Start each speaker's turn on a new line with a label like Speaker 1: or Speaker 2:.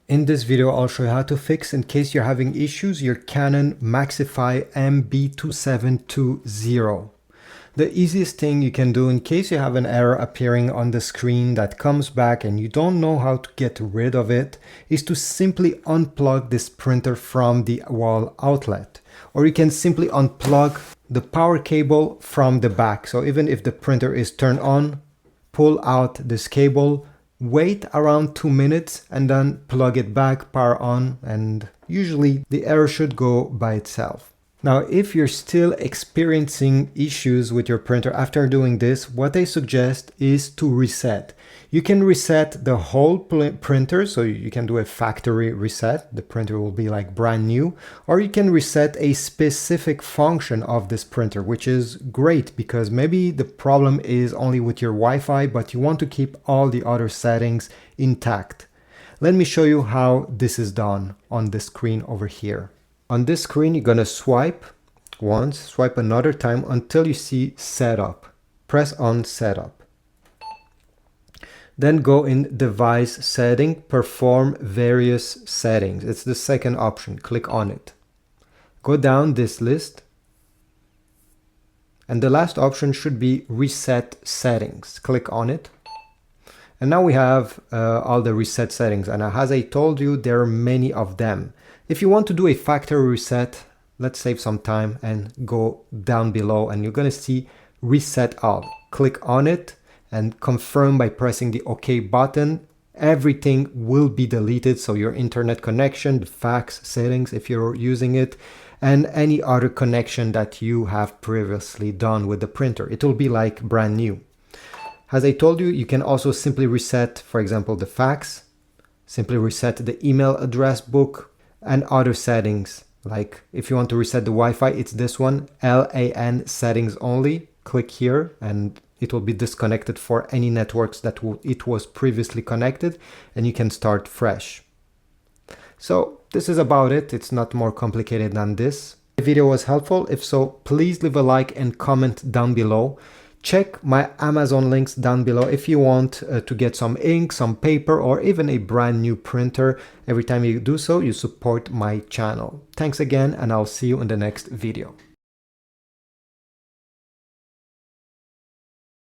Speaker 1: In this video, I'll show you how to fix, in case you're having issues, your Canon MAXIFY MB2720. The easiest thing you can do in case you have an error appearing on the screen that comes back and you don't know how to get rid of it is to simply unplug this printer from the wall outlet. Or you can simply unplug the power cable from the back. So even if the printer is turned on, pull out this cable, wait around 2 minutes and then plug it back, power on, and usually the error should go by itself. Now, if you're still experiencing issues with your printer after doing this, what I suggest is to reset. You can reset the whole printer, so you can do a factory reset. The printer will be like brand new, or you can reset a specific function of this printer, which is great because maybe the problem is only with your Wi-Fi, but you want to keep all the other settings intact. Let me show you how this is done on the screen over here. On this screen, you're going to swipe once, swipe another time until you see Setup. Press on Setup. Then go in Device Setting, Perform Various Settings. It's the second option. Click on it. Go down this list. And the last option should be Reset Settings. Click on it. And now we have all the reset settings. And as I told you, there are many of them. If you want to do a factory reset, let's save some time and go down below and you're going to see Reset All. Click on it and confirm by pressing the OK button. Everything will be deleted, so your internet connection, the fax settings if you're using it, and any other connection that you have previously done with the printer. It will be like brand new. As I told you, you can also simply reset, for example, the fax, simply reset the email address book, and other settings. Like if you want to reset the Wi-Fi, it's this one, LAN settings only. Click here and it will be disconnected for any networks that it was previously connected, and you can start fresh. So this is about it. It's not more complicated than this. The video was helpful. If so, please leave a like and comment down below. Check my Amazon links down below if you want to get some ink, some paper, or even a brand new printer. Every time you do so, you support my channel. Thanks again, and I'll see you in the next video.